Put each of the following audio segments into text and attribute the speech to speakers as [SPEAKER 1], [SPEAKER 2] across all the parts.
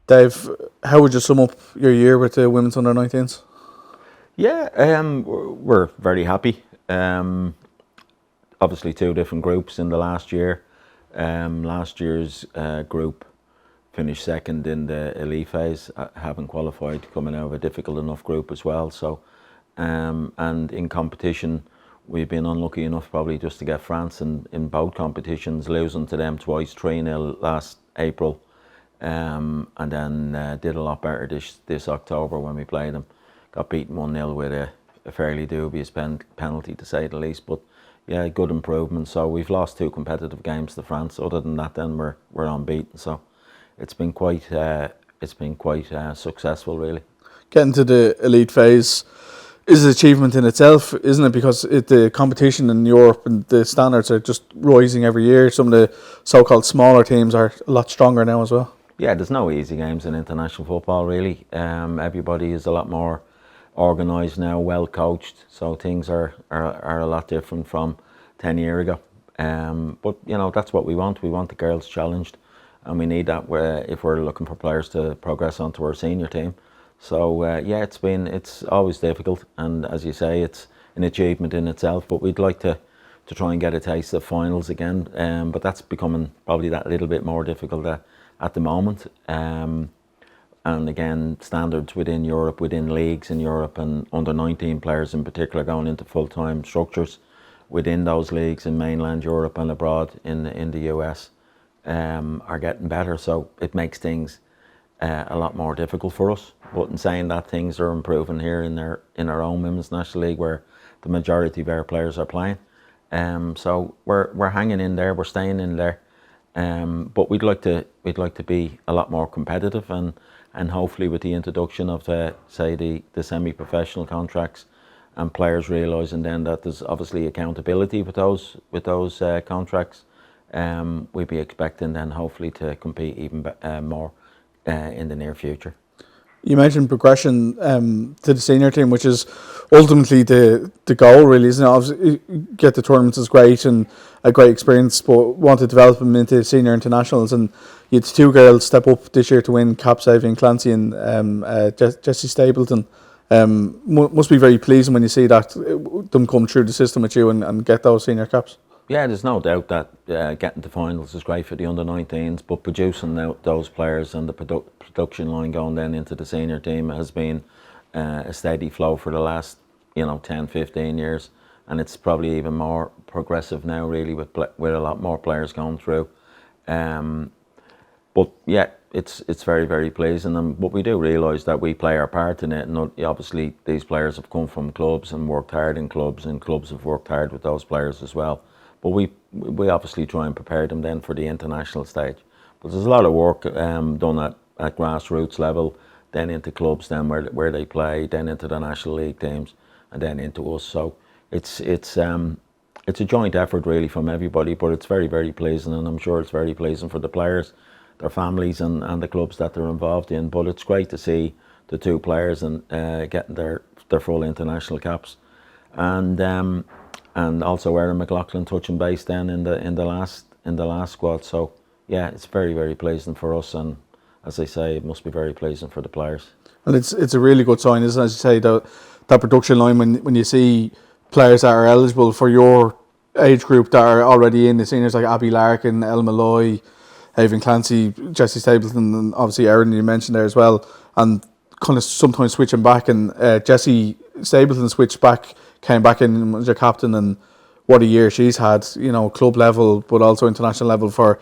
[SPEAKER 1] Dave, how would you sum up your year with the women's under-19s?
[SPEAKER 2] Yeah, we're very happy. Obviously, two different groups in the last year. Last year's group finished second in the elite phase, having qualified, coming out of a difficult enough group as well. So, and in competition, we've been unlucky enough probably just to get France in both competitions, losing to them twice, 3-0 last April, and then did a lot better this October when we played them. Got beaten 1-0 with a fairly dubious penalty, to say the least. But yeah, good improvement. So we've lost 2 competitive games to France. Other than that, then we're unbeaten. So it's been quite successful, really.
[SPEAKER 1] Getting to the elite phase is an achievement in itself, isn't it? Because the competition in Europe and the standards are just rising every year. Some of the so-called smaller teams are a lot stronger now as well.
[SPEAKER 2] Yeah, there's no easy games in international football, really. Everybody is a lot more organised now, well coached, so things are a lot different from 10 years ago. But you know, that's what we want. We want the girls challenged, and we need that if we're looking for players to progress onto our senior team. So yeah, it's always difficult, and as you say, it's an achievement in itself. But we'd like to try and get a taste of finals again. But that's becoming probably that little bit more difficult at the moment. And again, standards within Europe, within leagues in Europe, and under-19 players in particular going into full-time structures within those leagues in mainland Europe and abroad in the US are getting better. So it makes things a lot more difficult for us. But in saying that, things are improving here in our own Women's National League, where the majority of our players are playing. So we're hanging in there, we're staying in there. But we'd like to be a lot more competitive, and hopefully with the introduction of the semi-professional contracts, and players realising then that there's obviously accountability with those contracts, we'd be expecting then hopefully to compete even more in the near future.
[SPEAKER 1] You mentioned progression to the senior team, which is ultimately the goal, really, isn't it? Obviously, get the tournaments is great and a great experience, but want to develop them into senior internationals. And you had 2 girls step up this year to win caps, Evian Clancy and Jessie Stapleton. Must be very pleasing when you see that them come through the system with you and get those senior caps.
[SPEAKER 2] Yeah, there's no doubt that getting to finals is great for the under-19s, but producing those players and the production line going then into the senior team has been a steady flow for the last 10-15 years, and it's probably even more progressive now, really, with a lot more players going through. But yeah, it's very, very pleasing, but we do realise that we play our part in it, and obviously these players have come from clubs and worked hard in clubs, and clubs have worked hard with those players as well. But we obviously try and prepare them then for the international stage. But there's a lot of work done at grassroots level, then into clubs, then where they play, then into the National League teams, and then into us. So it's a joint effort really from everybody, but it's very, very pleasing, and I'm sure it's very pleasing for the players, their families, and the clubs that they're involved in. But it's great to see the 2 players and getting their full international caps, and also Erin McLaughlin touching base then in the last squad. So yeah, it's very, very pleasing for us, and as I say, it must be very pleasing for the players.
[SPEAKER 1] And it's a really good sign, isn't it? As you say, that production line, when you see players that are eligible for your age group that are already in the seniors, like Abby Larkin, Elle Malloy, Evian Clancy, Jessie Stapleton, and obviously Erin you mentioned there as well, and kind of sometimes switching back, and Jessie Stapleton came back in as your captain, and what a year she's had, club level but also international level, for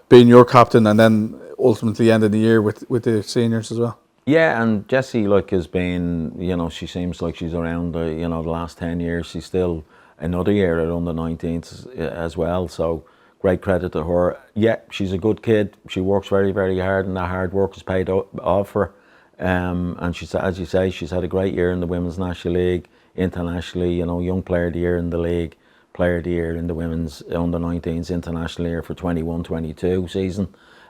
[SPEAKER 1] being your captain, and then ultimately ending the year with the seniors as well.
[SPEAKER 2] Yeah, and Jessie has been, she seems like she's around the last 10 years. She's still another year at under-19s as well, so great credit to her. Yeah, she's a good kid. She works very, very hard, and that hard work is paid off for her. And she's, as you say, she's had a great year in the Women's National League, internationally, Young Player of the Year in the league, Player of the Year in the Women's under-19s international year for 21-22 season,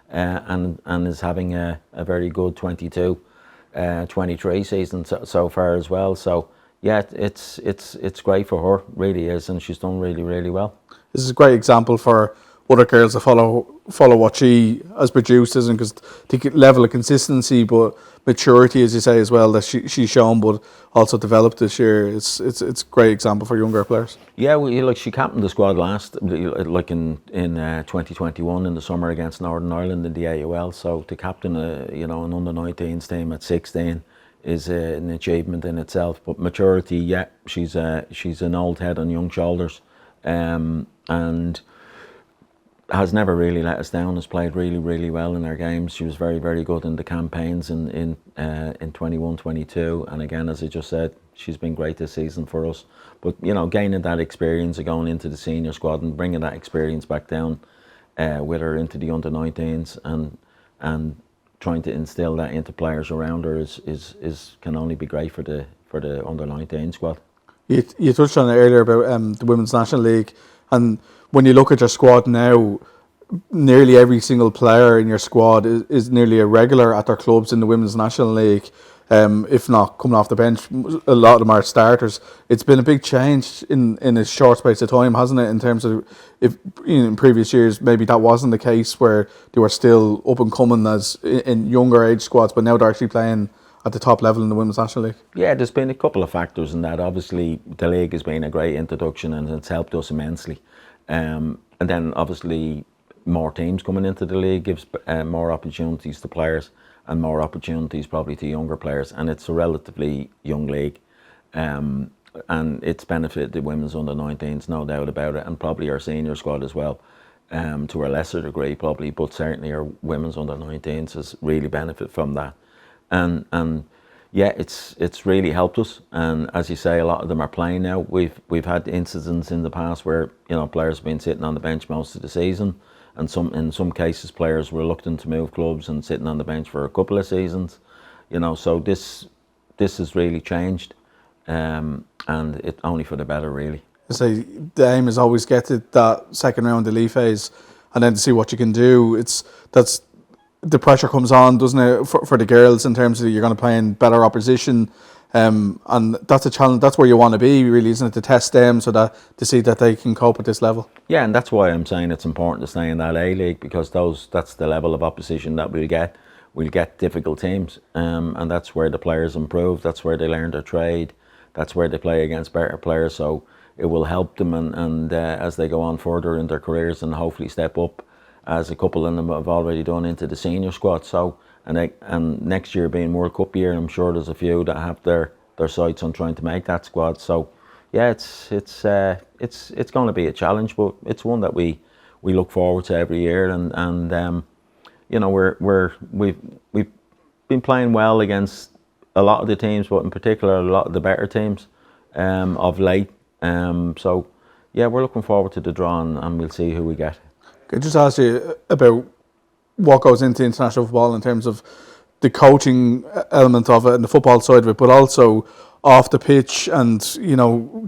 [SPEAKER 2] and is having a very good 22-23 season so far as well. So yeah, it's great for her, really is, and she's done really, really well.
[SPEAKER 1] This is a great example for other girls to follow what she has produced, isn't because the level of consistency, but maturity, as you say as well, that she's shown, but also developed this year. It's a great example for younger players.
[SPEAKER 2] Yeah, well, like she captained the squad like in 2021 in the summer against Northern Ireland in the AUL. So to captain an under 19s team at 16 is an achievement in itself. But maturity, yeah, she's an old head on young shoulders, and has never really let us down. Has played really, really well in her games. She was very, very good in the campaigns in 21, 22, and again, as I just said, she's been great this season for us. But gaining that experience of going into the senior squad and bringing that experience back down with her into the under 19s and trying to instill that into players around her is can only be great for the under 19 squad.
[SPEAKER 1] You touched on it earlier about the Women's National League, and when you look at your squad now, nearly every single player in your squad is nearly a regular at their clubs in the Women's National League. If not coming off the bench, a lot of them are starters. It's been a big change in a short space of time, hasn't it? In terms of if in previous years maybe that wasn't the case, where they were still up and coming as in younger age squads, but now they're actually playing at the top level in the Women's National League.
[SPEAKER 2] Yeah, there's been a couple of factors in that. Obviously, the league has been a great introduction and it's helped us immensely. And then obviously more teams coming into the league gives more opportunities to players and more opportunities probably to younger players. And it's a relatively young league. And it's benefited the women's under 19s, no doubt about it, and probably our senior squad as well, to a lesser degree probably, but certainly our women's under 19s has really benefited from that. And yeah, it's really helped us. And as you say, a lot of them are playing now. We've had incidents in the past where players have been sitting on the bench most of the season, and in some cases players were reluctant to move clubs and sitting on the bench for a couple of seasons. So this has really changed, and it only for the better, really.
[SPEAKER 1] So the aim is always get to that second round, the league phase, and then to see what you can do. That's the pressure comes on, doesn't it, for the girls in terms of you're going to play in better opposition, and that's a challenge. That's where you want to be, really, isn't it, to test them so that to see that they can cope at this level.
[SPEAKER 2] Yeah, and that's why I'm saying it's important to stay in that A League, because that's the level of opposition that we'll get. We'll get difficult teams, and that's where the players improve. That's where they learn their trade. That's where they play against better players. So it will help them, and as they go on further in their careers and hopefully step up, as a couple of them have already done, into the senior squad. So and next year being World Cup year, I'm sure there's a few that have their sights on trying to make that squad. So yeah, it's going to be a challenge, but it's one that we look forward to every year. And we've been playing well against a lot of the teams, but in particular a lot of the better teams of late. So yeah, we're looking forward to the draw, and we'll see who we get.
[SPEAKER 1] Could I just ask you about what goes into international football in terms of the coaching element of it and the football side of it, but also off the pitch and,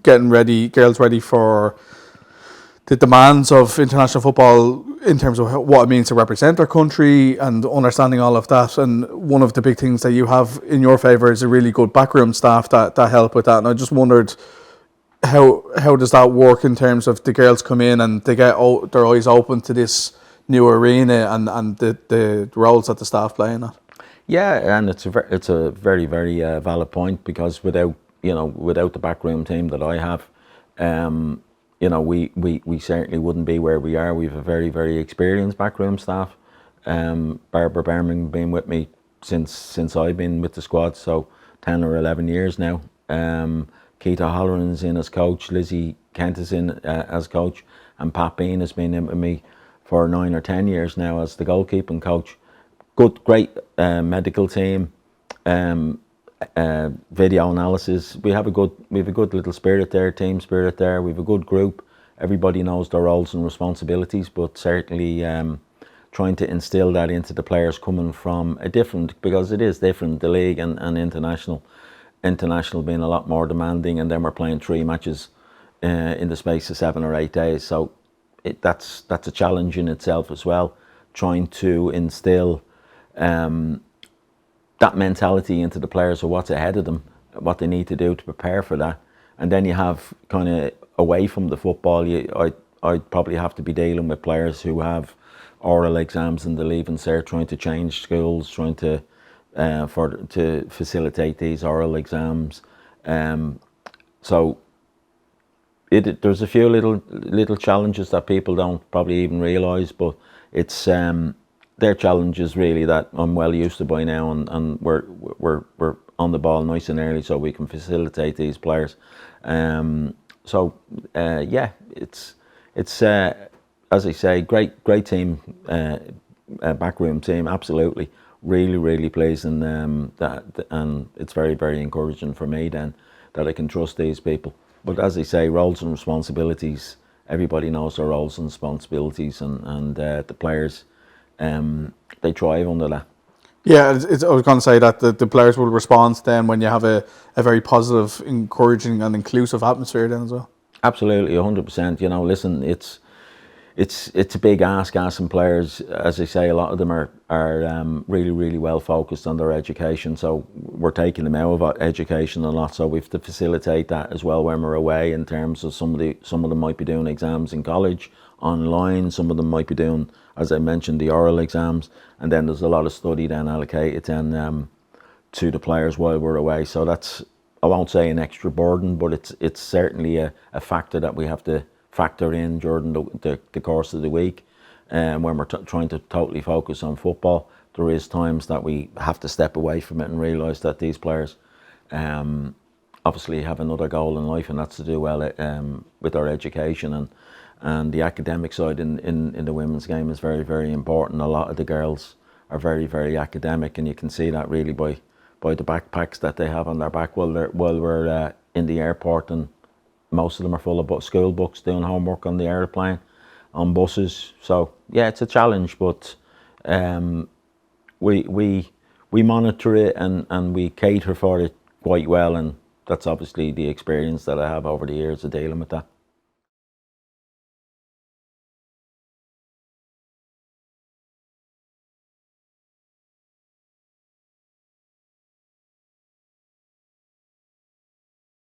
[SPEAKER 1] getting girls ready for the demands of international football in terms of what it means to represent their country and understanding all of that. And one of the big things that you have in your favour is a really good backroom staff that help with that. And I just wondered, how does that work in terms of the girls come in and they get their eyes open to this new arena and the roles that the staff play in it?
[SPEAKER 2] Yeah, and it's a very, very valid point, because without the backroom team that I have, we certainly wouldn't be where we are. We have a very, very experienced backroom staff. Barbara Berman been with me since I've been with the squad, so 10 or 11 years now. Keita Holloran's in as coach, Lizzie Kent is in as coach, and Pat Bean has been in with me for 9 or 10 years now as the goalkeeping coach. Great medical team, video analysis. We have a good little spirit there, team spirit there. We have a good group. Everybody knows their roles and responsibilities, but certainly trying to instill that into the players coming from a different, because it is different, the league and international. International being a lot more demanding, and then we're playing 3 matches in the space of 7 or 8 days. So that's a challenge in itself as well, trying to instill that mentality into the players of what's ahead of them, what they need to do to prepare for that. And then you have kind of away from the football, I'd probably have to be dealing with players who have oral exams in the Leaving Cert, trying to change schools, trying to to facilitate these oral exams. So there's a few little challenges that people don't probably even realise, but it's their challenges really that I'm well used to by now, and we're on the ball nice and early so we can facilitate these players. Yeah, it's as I say, great team, backroom team, absolutely. Really pleased, and and it's very encouraging for me then that I can trust these people. But as I say, roles and responsibilities, everybody knows their roles and responsibilities, and the players, they thrive under that.
[SPEAKER 1] Yeah, I was going to say that the players will respond then when you have a very positive, encouraging and inclusive atmosphere then as well.
[SPEAKER 2] Absolutely, 100%. You know, listen, it's a big ask asking players. As I say, a lot of them are really well focused on their education, so we're taking them out of education a lot, so we have to facilitate that as well when we're away, in terms of some of them might be doing exams in college online, some of them might be doing, as I mentioned, the oral exams, and then there's a lot of study then allocated then to the players while we're away. So that's, I won't say an extra burden, but it's certainly a factor that we have to factor in during the course of the week. And when we're trying to totally focus on football, there is times that we have to step away from it and realise that these players obviously have another goal in life, and that's to do well with their education, and the academic side in the women's game is very important. A lot of the girls are very academic, and you can see that really by the backpacks that they have on their back while we're in the airport, and most of them are full of school books, doing homework on the airplane, on buses. So yeah, it's a challenge, but we monitor it and we cater for it quite well, and that's obviously the experience that I have over the years of dealing with that.